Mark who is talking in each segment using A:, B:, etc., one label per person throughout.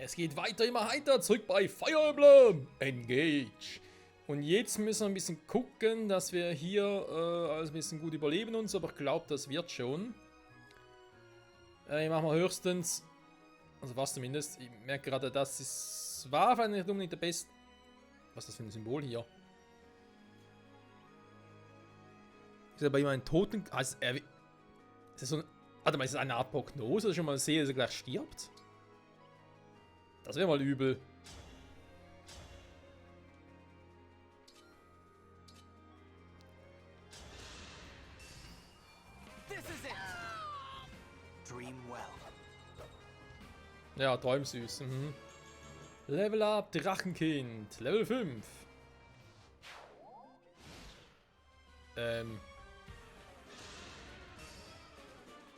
A: Es geht weiter, immer heiter, zurück bei Fire Emblem. Engage. Und jetzt müssen wir ein bisschen gucken, dass wir hier alles ein bisschen gut überleben und so, aber ich glaube, das wird schon. Ich mache mal höchstens, also fast zumindest, ich merke gerade, war vielleicht nicht unbedingt der beste. Was ist das für ein Symbol hier? Ist er bei ihm ein Toten... Also, ist das so ein... Warte mal, ist das eine Art Prognose, dass ich schon mal sehe, dass er gleich stirbt? Das wäre mal übel. Ja, träumsüß. Mhm. Level up, Drachenkind. Level 5.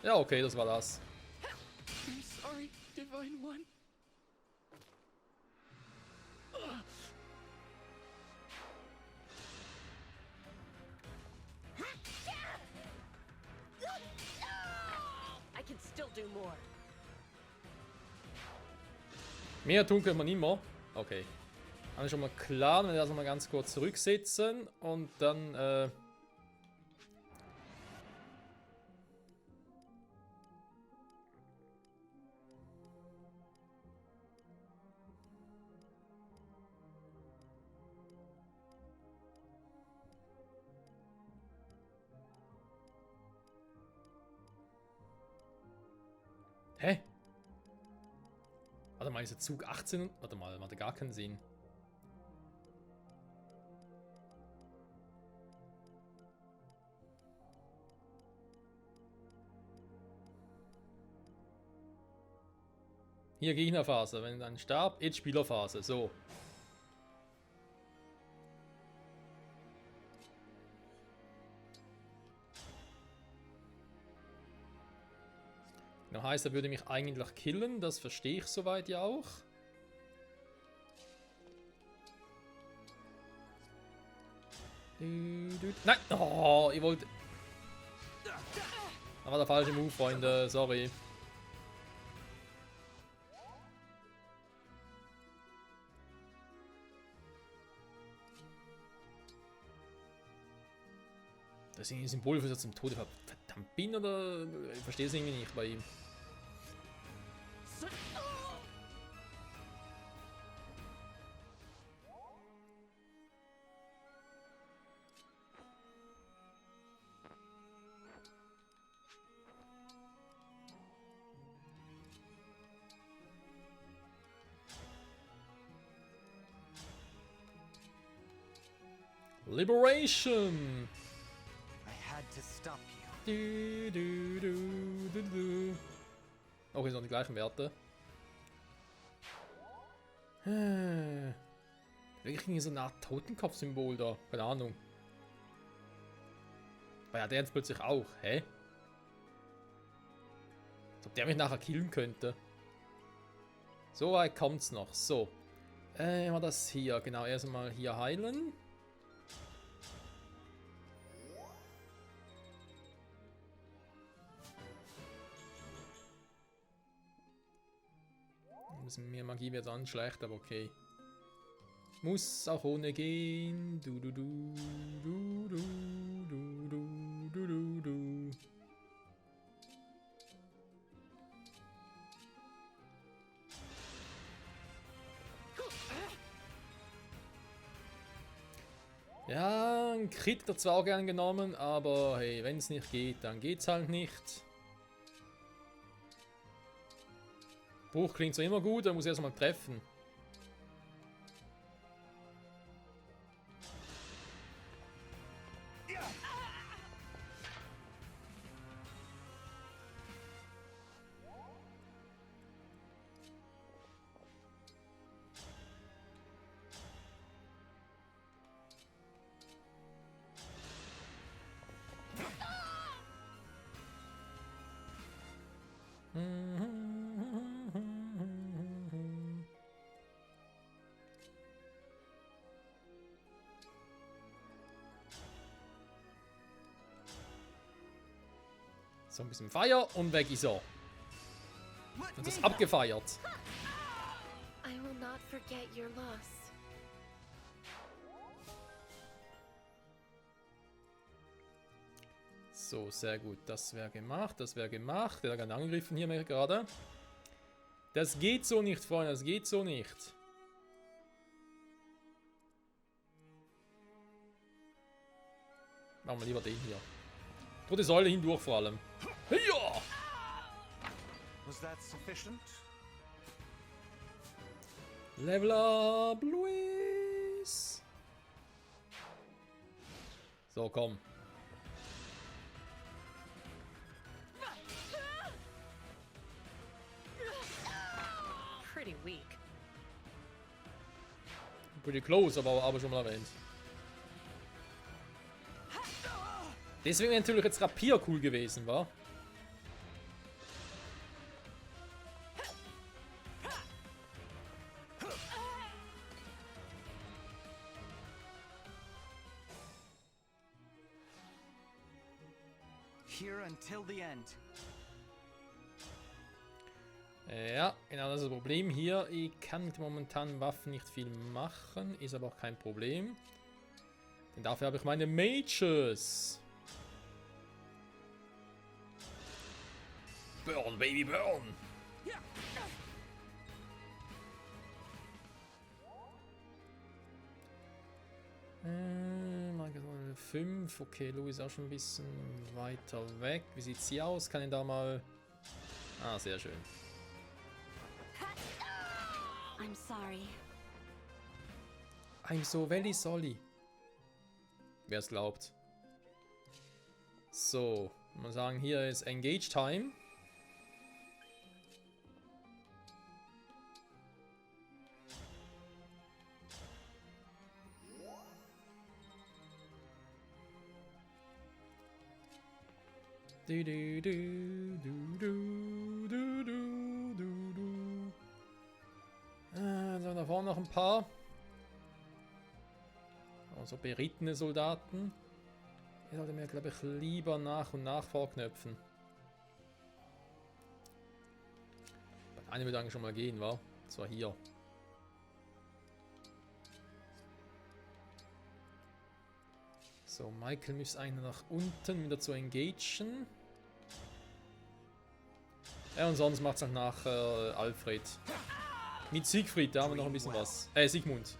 A: Ja, okay, das war das.
B: I'm sorry, Divine One.
C: I can still do more.
A: Mehr tun können wir nicht mehr. Okay. Dann ist schon mal klar, wenn wir das mal ganz kurz zurücksetzen und dann, Hä? Warte mal, ist der Zug 18? Warte mal, macht gar keinen Sinn. Hier Gegnerphase, wenn dann Stab, jetzt Spielerphase, so. Das heißt, er würde mich eigentlich killen, das verstehe ich soweit ja auch. Nein! Oh, ich wollte... Das war der falsche Move, Freunde, sorry. Das ist ein Symbol für zum Tode verdammt bin, oder? Ich verstehe es irgendwie nicht bei ihm. Liberation!
D: To stop you.
A: Okay, sind noch die gleichen Werte. Wirklich so eine Art Totenkopf-Symbol da. Keine Ahnung. Aber ja, der jetzt plötzlich auch. Hä? Als ob der mich nachher killen könnte. So weit kommt's noch. So. War das hier. Genau, erstmal hier heilen. Mir Magie wird dann schlecht, aber okay. Muss auch ohne gehen. Du du du du du du du du du du. Ja, ein Crit hat zwar auch gern genommen, aber hey, wenn es nicht geht, dann geht's halt nicht. Bruch klingt zwar immer gut, er muss erstmal treffen. So ein bisschen Feier und weg ist er. Und das abgefeiert.
C: I will not forget your loss.
A: So, sehr gut. Das wäre gemacht, das wäre gemacht. Der hat gerade angegriffen hier mir gerade. Das geht so nicht, Freunde, das geht so nicht. Machen wir lieber den hier. Durch die Säule hindurch vor allem. Ja!
D: Was that sufficient?
A: Level up, Luis! So, komm.
C: Pretty weak.
A: Pretty close, aber schon mal erwähnt. Deswegen wäre natürlich jetzt Rapier cool gewesen, wa?
D: Here until the end.
A: Ja, genau das ist das Problem hier. Ich kann mit momentanen Waffen nicht viel machen, ist aber auch kein Problem. Denn dafür habe ich meine Mages. Burn, Baby, burn! Mal 5, okay, Louis ist auch schon ein bisschen weiter weg. Wie sieht's hier aus? Kann ich da mal... Ah, sehr schön.
C: I'm sorry.
A: I'm so very sorry. Wer es glaubt. So, mal sagen, hier ist Engage Time. Du, du, du, du, du, du, du, du, du. So, da vorne noch ein paar. Also berittene Soldaten. Ich sollte mir, glaube ich, lieber nach und nach vorknöpfen. Bei einem wird eigentlich schon mal gehen, wa? Das war hier. So, Michael müsste eigentlich nach unten wieder zu engagen. Ja, und sonst macht es halt nach Alfred. Mit Siegfried, da haben wir noch ein bisschen was. Sigmund.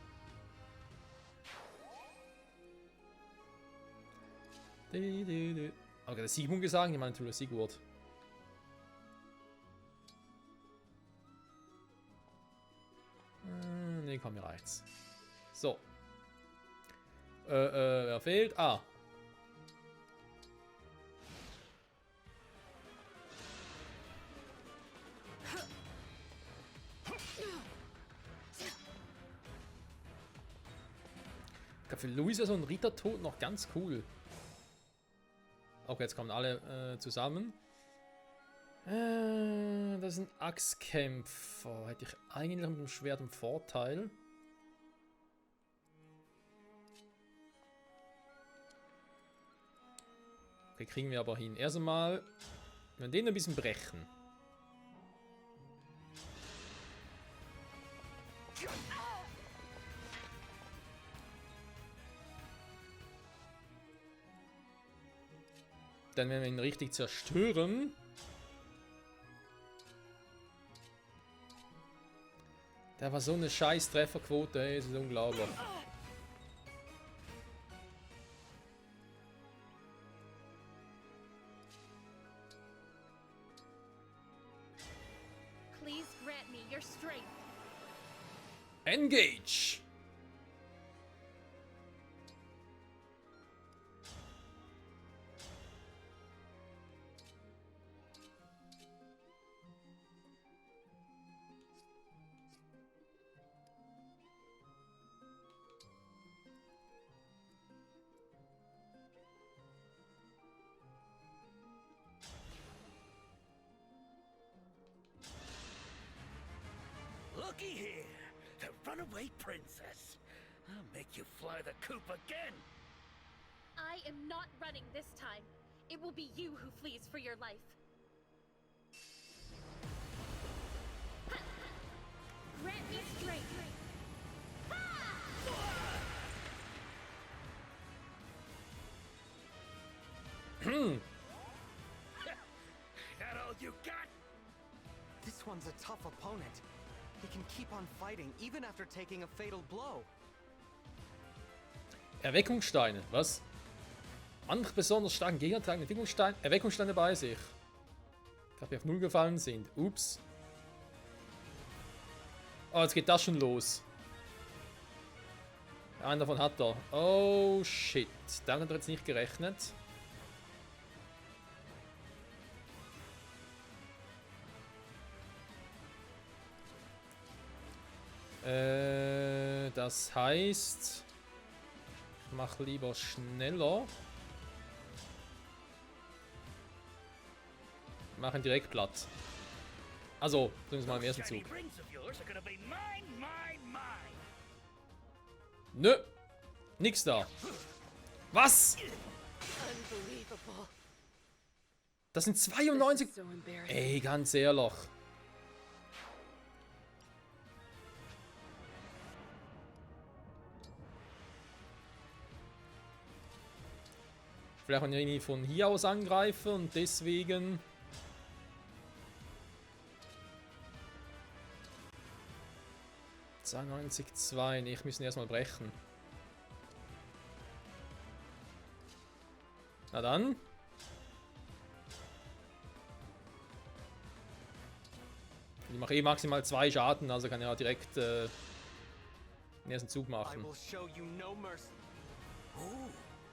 A: Okay, der Sigmund gesagt, ich meine natürlich Sigurd. Ne, komm, mir reicht's. So. Wer fehlt? Ah. Für Louis ist so ein Rittertod noch ganz cool. Okay, jetzt kommen alle zusammen. Das sind Axtkämpfer. Hätte ich eigentlich mit dem Schwert einen Vorteil. Okay, kriegen wir aber hin. Erst einmal, wir den ein bisschen brechen. Dann werden wir ihn richtig zerstören. Der war so eine scheiß Trefferquote, ey, das ist unglaublich.
C: Please grant me your strength.
A: Engage!
E: Looky here, the runaway princess. I'll make you fly the coop again.
C: I am not running this time. It will be you who flees for your life. Grant me
E: That all you got?
D: This one's a tough opponent. He can keep on fighting even after taking a fatal blow.
A: Erweckungssteine, was? Manch besonders starken Gegner tragen Erweckungssteine bei sich. Gerade wir auf 0 gefallen sind. Ups. Oh, jetzt geht das schon los. Einen davon hat er. Oh shit. Damit hat er jetzt nicht gerechnet. Das heißt, ich mache lieber schneller. Machen direkt platt. Also, bringen wir mal im ersten Zug.
E: Shiny rings of yours are gonna be mine, mine, mine.
A: Nö. Nix da. Was?
B: Unbelievable.
A: Das sind 92.
B: So embarrassing.
A: Ey, ganz ehrlich. Vielleicht, wenn ich ihn von hier aus angreife und deswegen... ...92,2. Nee, ich muss ihn erstmal brechen. Na dann. Ich mache eh maximal 2 Schaden, also kann ich ja direkt den ersten Zug
D: I
A: machen.
D: will show you no mercy.
E: Ooh,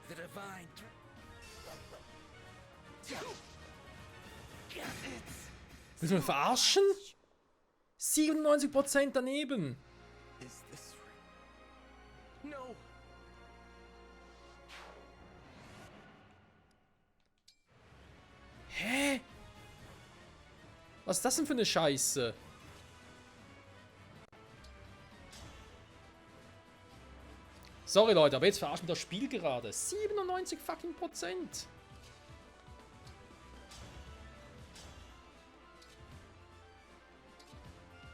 E: the divine.
A: Willst du mich verarschen? 97% daneben.
D: Is this real? No.
A: Hä? Was ist das denn für eine Scheiße? Sorry Leute, aber jetzt verarscht mich das Spiel gerade. 97 fucking Prozent.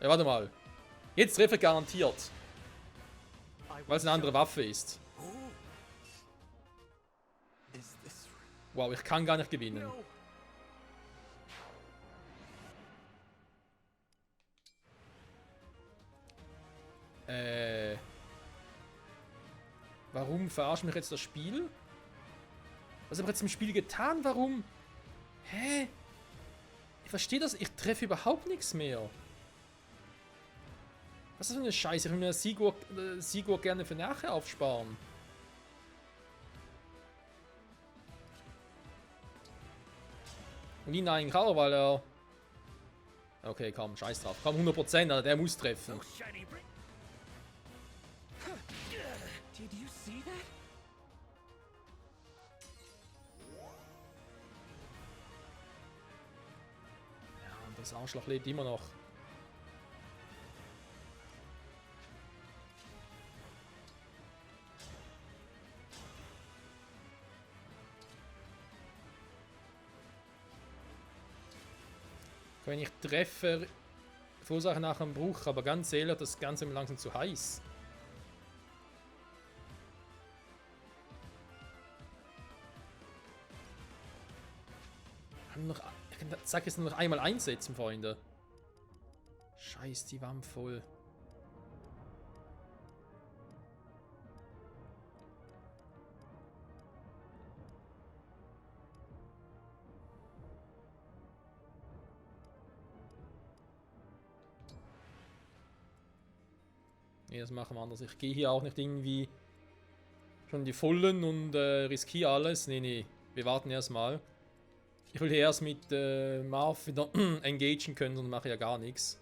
A: Ja, warte mal. Jetzt treffe ich garantiert. Weil es eine andere Waffe ist.
D: Is this real?
A: Wow, ich kann gar nicht gewinnen.
D: No.
A: Warum verarscht mich jetzt das Spiel? Was habe ich jetzt im Spiel getan? Warum? Hä? Ich verstehe das. Ich treffe überhaupt nichts mehr. Was ist das für eine Scheiße? Ich will mir das Sigur gerne für nachher aufsparen. Und ihn eigentlich auch, weil er... Okay, komm, scheiß drauf. Komm, 100%, Alter, der muss treffen.
E: Those shiny rings.
B: Did you see that?
A: Ja, und das Arschloch lebt immer noch. Wenn ich treffe, verursache nachher einen Bruch, aber ganz ehrlich, das Ganze ist mir langsam zu heiß. Ich sag jetzt nur noch einmal einsetzen, Freunde. Scheiß die Wampe voll. Nee, das machen wir anders. Ich gehe hier auch nicht irgendwie schon die Vollen und riskiere alles. Nee, nee. Wir warten erstmal. Ich will hier erst mit Marv wieder engagen können und mache ja gar nichts.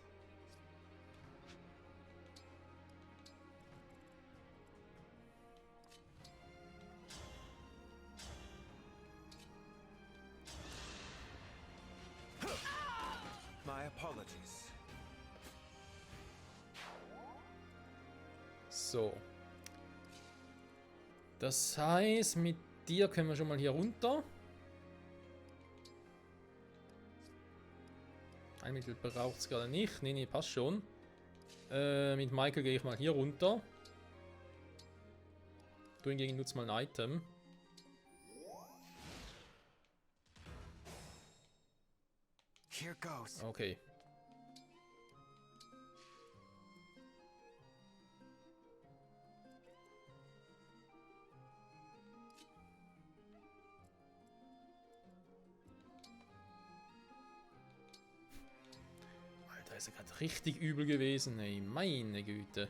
D: My apologies.
A: So. Das heißt, mit dir können wir schon mal hier runter. Ein Mittel braucht es gerade nicht. Nee, nee, passt schon. Mit Michael gehe ich mal hier runter. Du hingegen nutzt mal ein Item.
D: Here goes.
A: Okay. Alter, ist ja gerade richtig übel gewesen, ey. Meine Güte.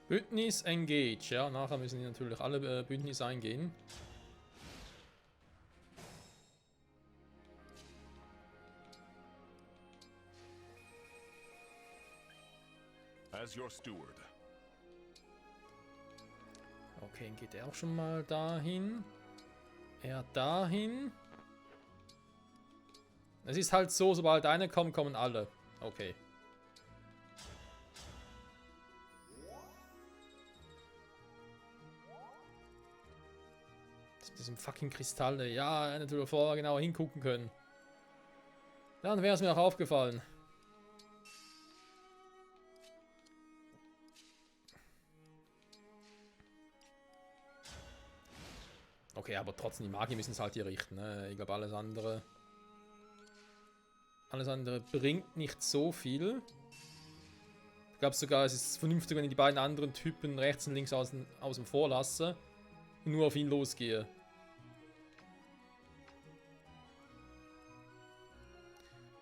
A: Bündnis engage, ja, nachher müssen die natürlich alle Bündnis eingehen.
F: As your steward.
A: Okay, dann geht er auch schon mal dahin. Er dahin. Es ist halt so, sobald einer kommt, kommen alle. Okay. Diesem fucking Kristalle. Ja, er hätte vorher genauer hingucken können. Dann wäre es mir auch aufgefallen. Okay, aber trotzdem, die Magier müssen es halt hier richten. Ne? Ich glaube, alles andere bringt nicht so viel. Ich glaube sogar, es ist vernünftig, wenn ich die beiden anderen Typen rechts und links außen vor lasse und nur auf ihn losgehe.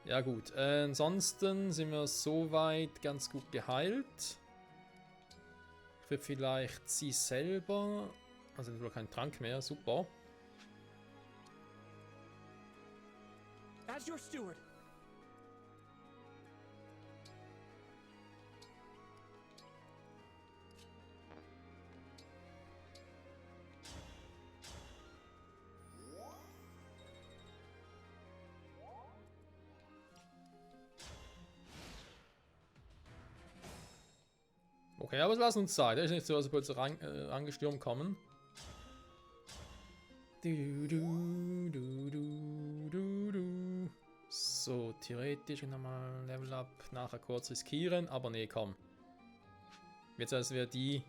A: Ja gut, ansonsten sind wir soweit ganz gut geheilt. Ich würde vielleicht sie selber... Also natürlich kein Trank mehr, super.
B: As your steward.
A: Okay, aber lass uns Zeit. Es ist nicht so, als wir plötzlich angestürmt kommen. So, theoretisch nochmal Level Up, nachher kurz riskieren, aber nee, komm. Jetzt, als wir die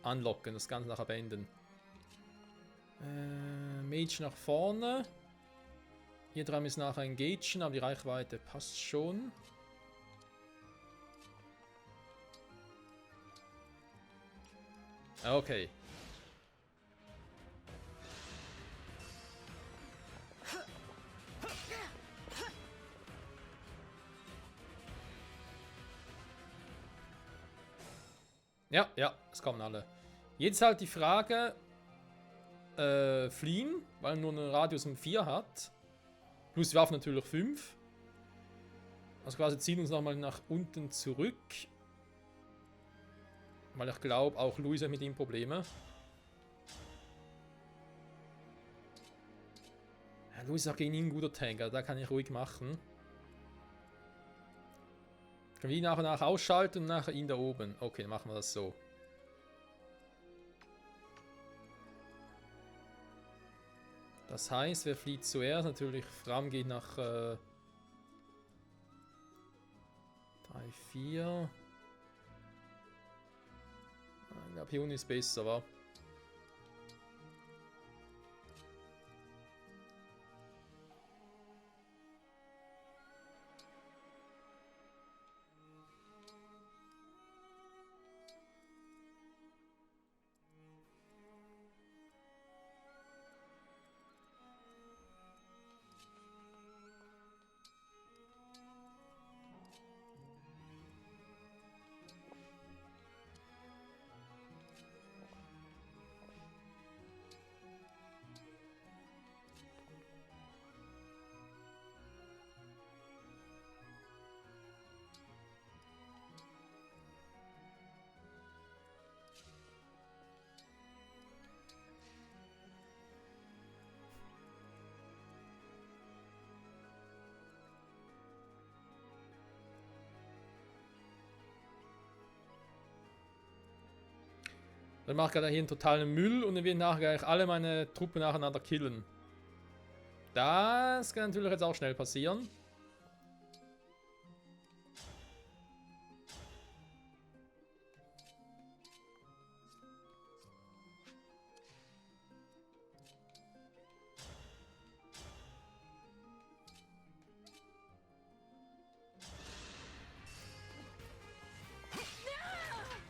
A: unlocken, das Ganze nachher beenden. Mage nach vorne. Hier dran ist nachher engagen, aber die Reichweite passt schon. Okay. Ja, es kommen alle. Jetzt halt die Frage, fliehen, weil er nur einen Radius um 4 hat. Plus die Waffe natürlich 5. Also quasi ziehen uns nochmal nach unten zurück. Weil ich glaube, auch Luis hat mit ihm Probleme. Ja, Luis ist auch gegen ihn ein guter Tank, also da kann ich ruhig machen. Können wir ihn nach und nach ausschalten und nachher ihn da oben. Okay, dann machen wir das so. Das heißt, wer flieht zuerst? Natürlich, Fram geht nach 3, 4. Ich glaube, hier unten ist besser, wa? Dann mache ich gerade hier einen totalen Müll und dann will ich nachher gleich alle meine Truppen nacheinander killen. Das kann natürlich jetzt auch schnell passieren.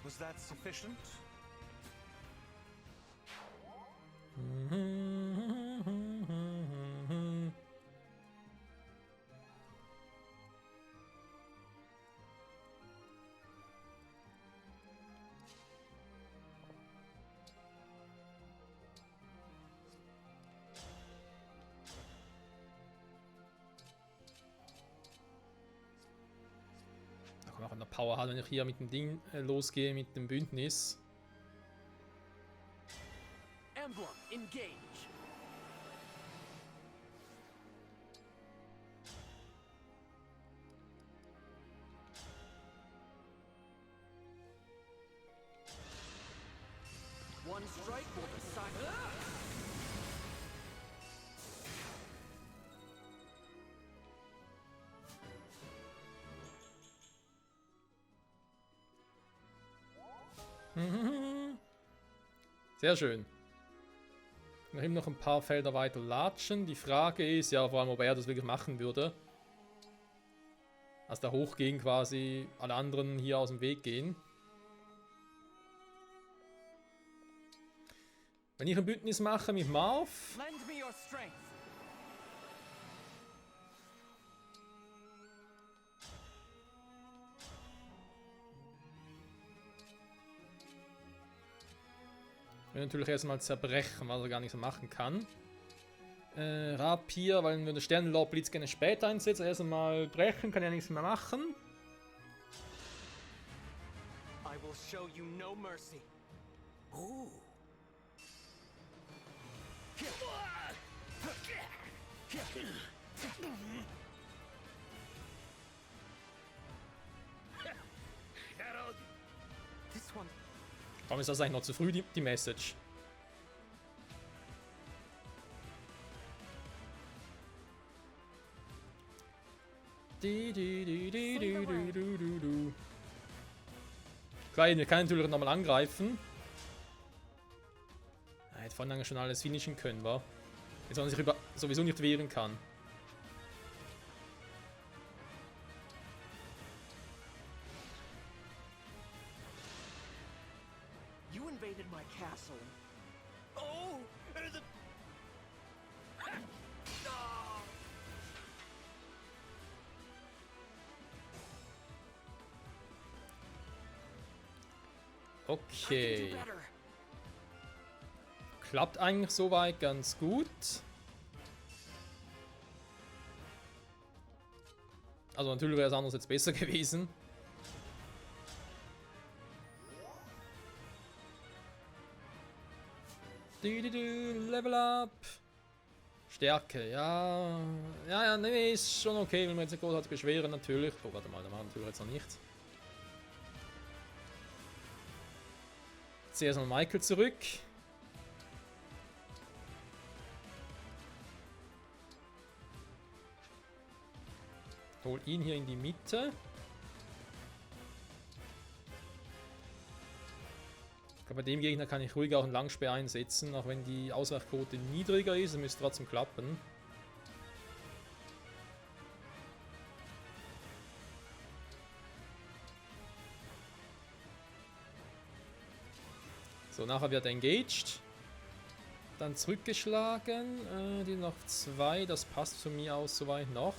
D: Was that sufficient?
A: Da kann man auch in der Power haben, wenn ich hier mit dem Ding losgehe, mit dem Bündnis.
B: Emblem, engage. One strike will decide.
A: Sehr schön. Wir haben noch ein paar Felder weiter latschen. Die Frage ist ja vor allem, ob er das wirklich machen würde. Also da hochgehen quasi, alle anderen hier aus dem Weg gehen. Wenn ich ein Bündnis mache mit Marv,
D: Lend me your strength.
A: will natürlich erstmal zerbrechen, was er gar nicht so machen kann. Rapier, weil wir den Sternenlord Blitz gerne später einsetzen. Erst einmal brechen, kann er nichts mehr machen.
D: I will show you no mercy.
E: Ooh.
D: This one.
A: Warum ist das eigentlich noch zu früh, die Message? Klar, wir können natürlich nochmal angreifen. Er hätte vorhin schon alles finishen können, wa? Jetzt man sich sowieso nicht wehren kann.
B: You invaded my castle.
E: Oh!
A: Okay. Klappt eigentlich soweit ganz gut. Also natürlich wäre es anders jetzt besser gewesen. Level up. Stärke, ja. Ja, nee, ist schon okay, wenn wir jetzt nicht großartig beschweren, natürlich. Oh, warte mal, da machen wir natürlich jetzt noch nichts. Zuerst mal Michael zurück. Hol ihn hier in die Mitte. Bei dem Gegner kann ich ruhig auch einen Langspeer einsetzen, auch wenn die Ausweichquote niedriger ist, müsste trotzdem klappen. So, nachher wird engaged. Dann zurückgeschlagen. Die noch 2, das passt von mir aus soweit noch.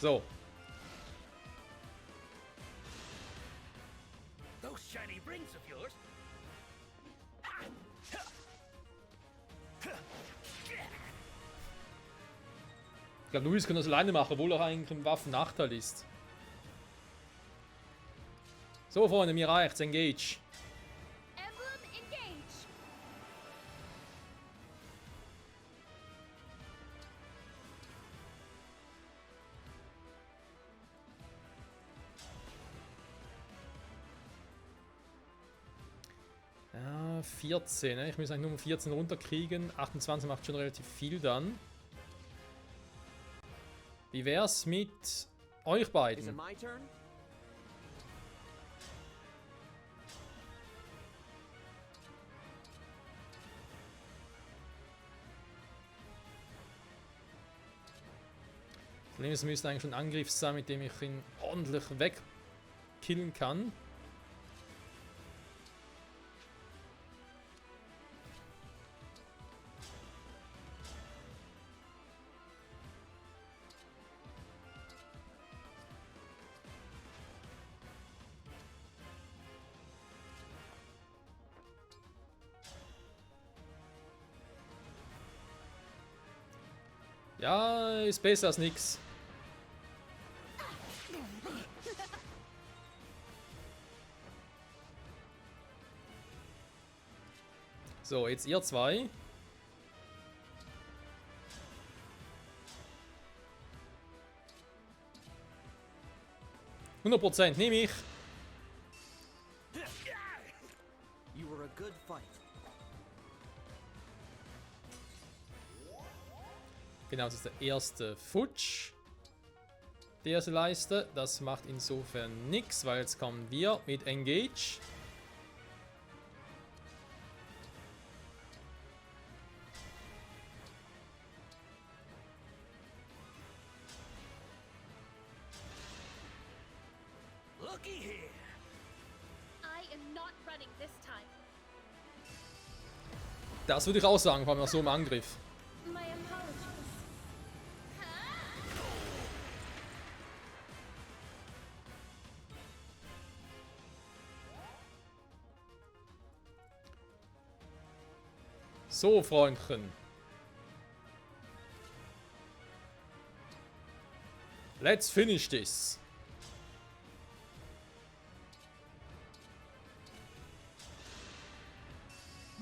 A: So.
E: Those shiny rings of yours.
A: Ich glaube, Luis kann das alleine machen, obwohl er eigentlich ein Waffennachteil ist. So, Freunde, mir reicht's. Engage.
C: Emblem, engage.
A: 14, ne? Ich muss eigentlich Nummer 14 runterkriegen. 28 macht schon relativ viel dann. Wie wär's mit euch
B: Is it
A: beiden?
B: my turn?
A: Es müsste eigentlich schon ein Angriff sein, mit dem ich ihn ordentlich wegkillen kann. Ja, ist besser als nix. So, jetzt ihr zwei. %, nehme ich.
B: You were a good fight.
A: Genau, das ist der erste Futsch. Die erste Leiste. Das macht insofern nichts, weil jetzt kommen wir mit Engage.
E: Looky here.
C: I am not running this time.
A: Das würde ich auch sagen, vor allem nach so einem Angriff.
C: My apologies.
A: So, Freundchen. Let's finish this.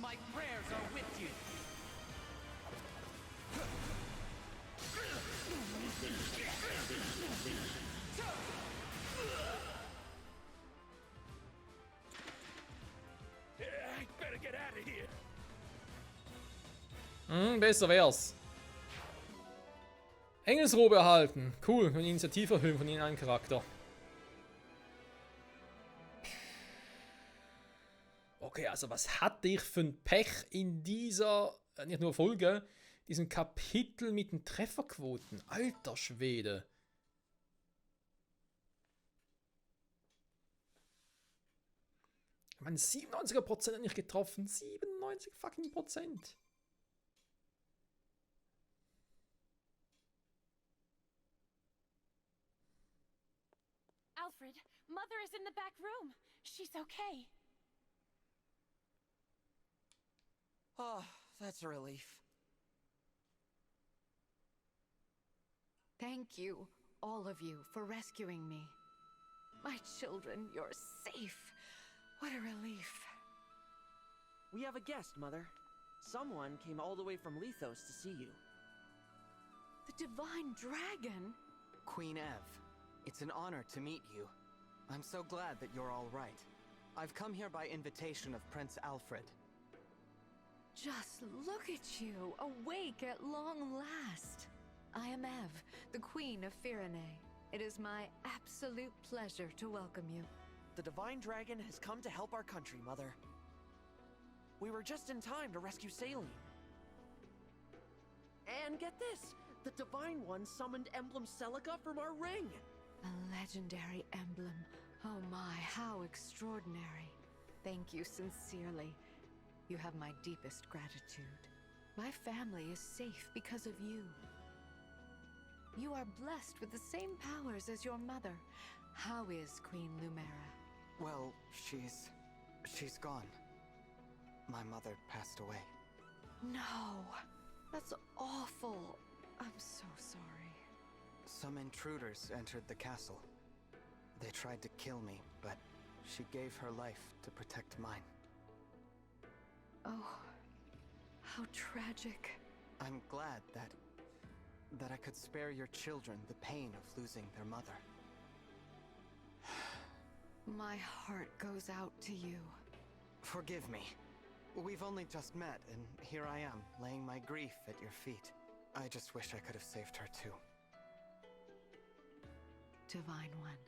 D: My prayers are with you.
E: I better get out of here.
A: Besser wär's. Engelsrobe erhalten. Cool. Und Initiative erhöhen von ihnen einen Charakter. Okay, also was hatte ich für ein Pech in dieser, nicht nur Folge, diesem Kapitel mit den Trefferquoten. Alter Schwede. Ich meine, 97% hat nicht getroffen. 97 fucking Prozent.
C: Alfred, Mother is in the back room. She's okay.
D: Oh, that's a relief.
G: Thank you, all of you, for rescuing me. My children, you're safe. What a relief.
B: We have a guest, Mother. Someone came all the way from Lethos to see you.
G: The Divine Dragon?
D: Queen Ev, it's an honor to meet you. I'm so glad that you're all right. I've come here by invitation of Prince Alfred.
G: Just look at you, awake at long last. I am Ev, the Queen of Firene. It is my absolute pleasure to welcome you.
B: The Divine Dragon has come to help our country, Mother. We were just in time to rescue Saline. And get this! The Divine One summoned Emblem Celica from our ring!
G: A legendary emblem. Oh my, how extraordinary. Thank you sincerely. You have my deepest gratitude. My family is safe because of you. You are blessed with the same powers as your mother. How is Queen Lumera?
D: Well, she's gone. My mother passed away.
G: No, that's awful. I'm so sorry.
D: Some intruders entered the castle. They tried to kill me, but she gave her life to protect mine.
G: Oh, how tragic.
D: I'm glad that I could spare your children the pain of losing their mother.
G: My heart goes out to you.
D: Forgive me. We've only just met, and here I am, laying my grief at your feet. I just wish I could have saved her too.
G: Divine One,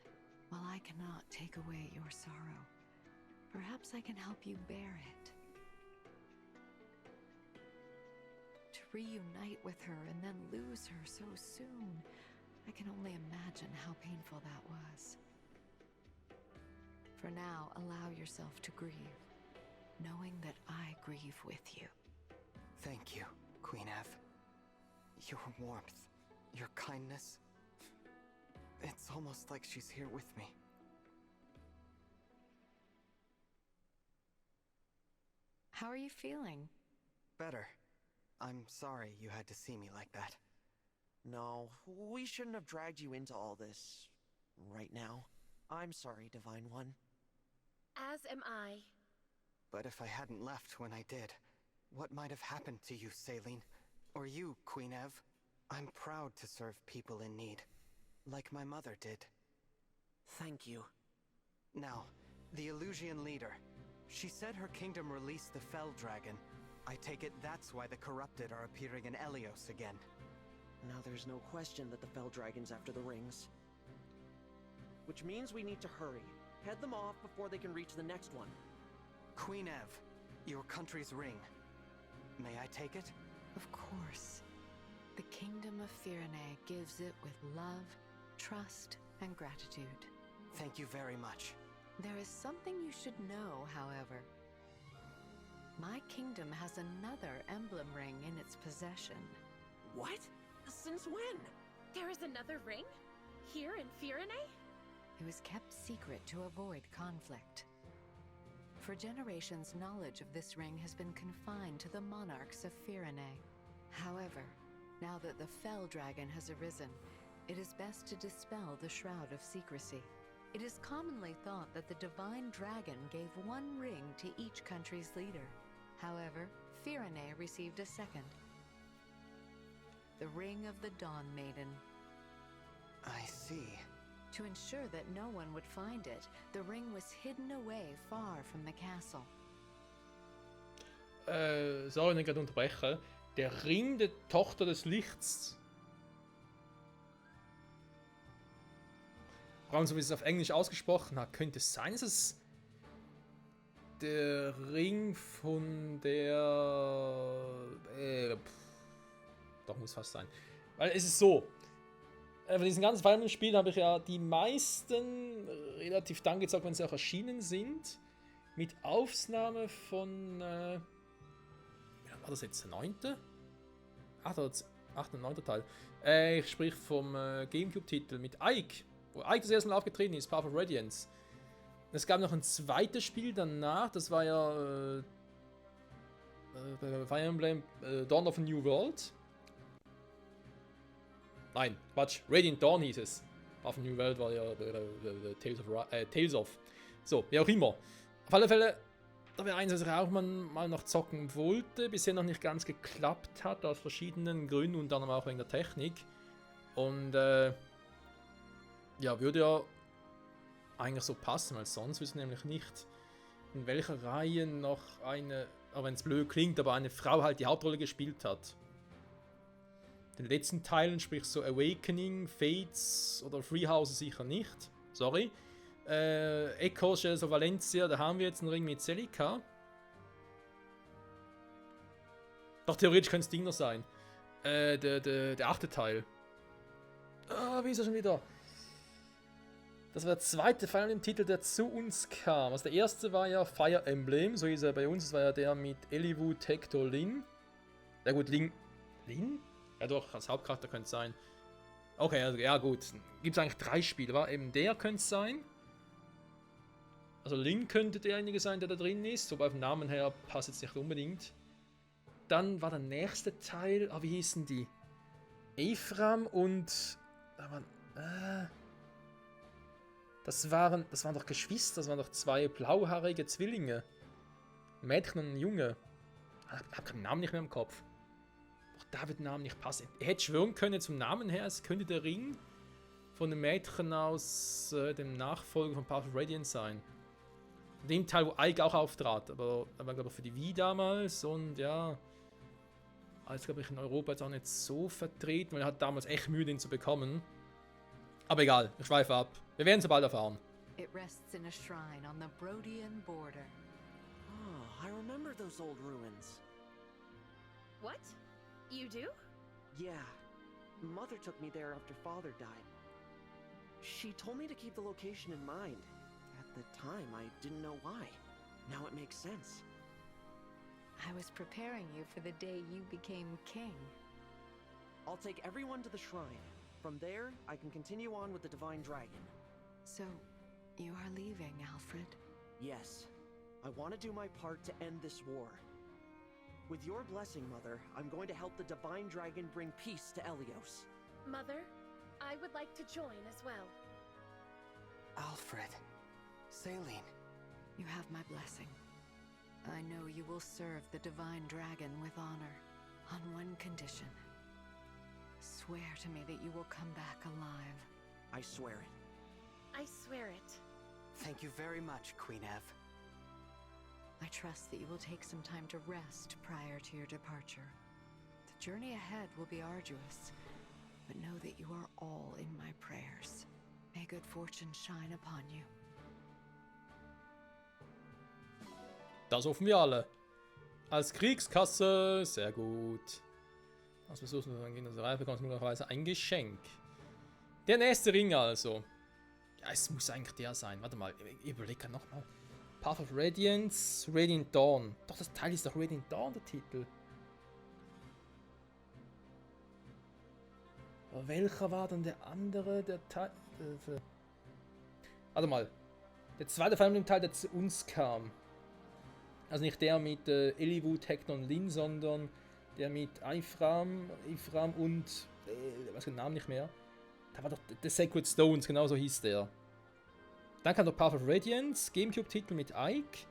G: while I cannot take away your sorrow, perhaps I can help you bear it. To reunite with her and then lose her so soon, I can only imagine how painful that was. For now, allow yourself to grieve, knowing that I grieve with you.
D: Thank you, Queen Ev. Your warmth, your kindness. It's almost like she's here with me.
G: How are you feeling?
D: Better. I'm sorry you had to see me like that.
B: No, we shouldn't have dragged you into all this right now. I'm sorry, Divine One.
C: As am I.
D: But if I hadn't left when I did, what might have happened to you, Céline? Or you, Queen Ev? I'm proud to serve people in need, like my mother did.
B: Thank you.
D: Now, the Illusian leader. She said her kingdom released the Fell Dragon. I take it that's why the corrupted are appearing in Elyos again.
B: Now there's no question that the Fell Dragon's after the rings. Which means we need to hurry. Head them off before they can reach the next one.
D: Queen Ev, your country's ring. May I take it?
G: Of course. The Kingdom of Firene gives it with love, trust, and gratitude.
D: Thank you very much.
G: There is something you should know, however. My kingdom has another emblem ring in its possession.
B: What? Since when?
C: There is another ring? Here in Firene?
G: It was kept secret to avoid conflict. For generations, knowledge of this ring has been confined to the monarchs of Firene. However, now that the Fell Dragon has arisen, it is best to dispel the shroud of secrecy. It is commonly thought that the Divine Dragon gave one ring to each country's leader. However, Firene received a second. The Ring of the Dawn Maiden.
D: I see.
G: To ensure that no one would find it, the ring was hidden away far from the castle.
A: Sorry, nicht gerade unterbrechen. Der Ring der Tochter des Lichts. Vor allem, so wie es auf Englisch ausgesprochen hat, könnte es sein, dass es der Ring von der... Doch, muss fast sein. Weil es ist so, von diesen ganzen Final Spielen habe ich ja die meisten relativ dann gezeigt, wenn sie auch erschienen sind. Mit Ausnahme von... war das jetzt der 9.? 8. und 9. Teil. Ich sprich vom Gamecube-Titel mit Ike. Wo Ike das erste Mal aufgetreten ist, Path of Radiance. Es gab noch ein zweites Spiel danach, das war ja Fire Emblem Dawn of a New World. Nein, Quatsch, Radiant Dawn hieß es. Path of a New World war ja Tales of. So, wie auch immer. Auf alle Fälle, da wäre eins, was ich auch mal noch zocken wollte, bisher noch nicht ganz geklappt hat, aus verschiedenen Gründen, unter anderem auch wegen der Technik. Und ja, würde ja eigentlich so passen, weil sonst wissen wir nämlich nicht, in welcher Reihe noch eine, auch wenn es blöd klingt, aber eine Frau halt die Hauptrolle gespielt hat. Den letzten Teilen, sprich so Awakening, Fates oder Freehouse sicher nicht. Sorry. Echo, Shells of Valencia, da haben wir jetzt einen Ring mit Celica. Doch theoretisch könnte es Ding noch sein. Der 8. Teil. Ah, wie ist er schon wieder? Das war der zweite Final im Titel, der zu uns kam. Also der erste war ja Fire Emblem, so hieß er bei uns. Das war ja der mit Eliwood, Hector, Lyn. Ja gut, Lyn? Ja doch, als Hauptcharakter könnte es sein. Okay, also ja gut. Gibt es eigentlich 3 Spiele, war eben der könnte es sein. Also Lyn könnte derjenige sein, der da drin ist, wobei vom Namen her passt jetzt nicht unbedingt. Dann war der nächste Teil, wie hießen die? Ephraim und... Das waren doch Geschwister, das waren doch 2 blauhaarige Zwillinge. Ein Mädchen und ein Junge. Ich hab keinen Namen nicht mehr im Kopf. Doch da wird der Name nicht passen. Ich hätte schwören können, zum Namen her, es könnte der Ring von dem Mädchen aus dem Nachfolger von Path of Radiance sein. Dem Teil, wo Ike auch auftrat. Aber glaube ich für die Wii damals und ja. Als glaube ich in Europa jetzt auch nicht so vertreten, weil er hat damals echt Mühe, den zu bekommen. Aber egal, ich schweife ab. Wir werden es bald erfahren.
G: It rests in a shrine on the Brodian border.
B: Oh, I remember those old ruins.
C: What? You do?
B: Yeah. Mother took me there after Father died. She told me to keep the location in mind. At the time, I didn't know why. Now it makes sense.
G: I was preparing you for the day you became king.
B: I'll take everyone to the shrine. From there, I can continue on with the Divine Dragon.
G: So, you are leaving, Alfred?
B: Yes. I want to do my part to end this war. With your blessing, Mother, I'm going to help the Divine Dragon bring peace to Elyos.
C: Mother, I would like to join as well.
D: Alfred. Saline.
G: You have my blessing. I know you will serve the Divine Dragon with honor, on one condition. Swear to me that you will come back alive.
B: I swear it.
C: I swear it.
D: Thank you very much, Queen Ev.
G: I trust that you will take some time to rest prior to your departure. The journey ahead will be arduous, but know that you are all in my prayers. May good fortune shine upon you.
A: Das hoffen wir alle. Als Kriegskasse, sehr gut. Als Besuchsreihe bekommst du möglicherweise ein Geschenk. Der nächste Ring also. Ja, es muss eigentlich der sein. Warte mal, ich überlege nochmal. Path of Radiance, Radiant Dawn. Doch, das Teil ist doch Radiant Dawn, der Titel. Aber welcher war dann der andere, der Teil... Warte mal. Der zweite Fire Emblem Teil, der zu uns kam. Also nicht der mit Eliwood, Hector und Lyn, sondern der mit Ephraim und... ich weiß den Namen nicht mehr. Da war doch The Sacred Stones, genau so hieß der. Dann kam der Path of Radiance, Gamecube-Titel mit Ike.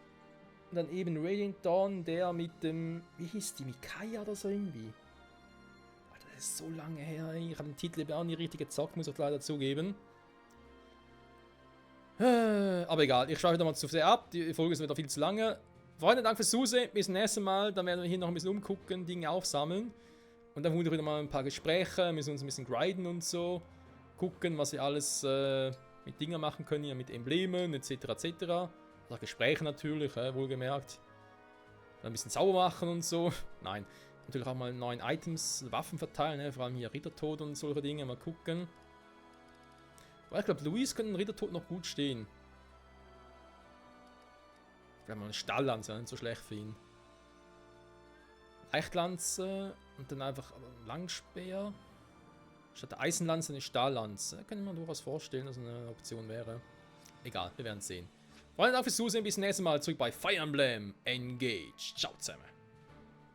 A: Und dann eben Radiant Dawn, der mit dem... Wie hieß die? Micaiah oder so irgendwie? Alter, das ist so lange her. Ich habe den Titel eben auch nie richtig gezockt, muss ich leider zugeben. Aber egal, ich schreibe wieder mal zu sehr ab. Die Folge ist wieder viel zu lange. Freunde, danke fürs Zusehen. Bis zum nächsten Mal. Dann werden wir hier noch ein bisschen umgucken, Dinge aufsammeln. Und dann wieder mal ein paar Gespräche. Müssen uns ein bisschen grinden und so. Gucken, was wir alles mit Dingen machen können. Hier mit Emblemen etc. etc. Oder Gespräche natürlich, wohlgemerkt. Dann ein bisschen sauber machen und so. Nein. Natürlich auch mal neuen Items, Waffen verteilen. Vor allem hier Rittertod und solche Dinge. Mal gucken. Aber ich glaube, Luis könnte ein Rittertod noch gut stehen. Vielleicht mal eine Stahllanze, nicht so schlecht für ihn. Leichtlanze und dann einfach ein Langspeer. Statt der Eisenlanze eine Stahllanze. Könnte man durchaus vorstellen, dass eine Option wäre. Egal, wir werden sehen. Freunde, danke fürs Zusehen. Bis zum nächsten Mal zurück bei Fire Emblem Engage. Ciao zusammen.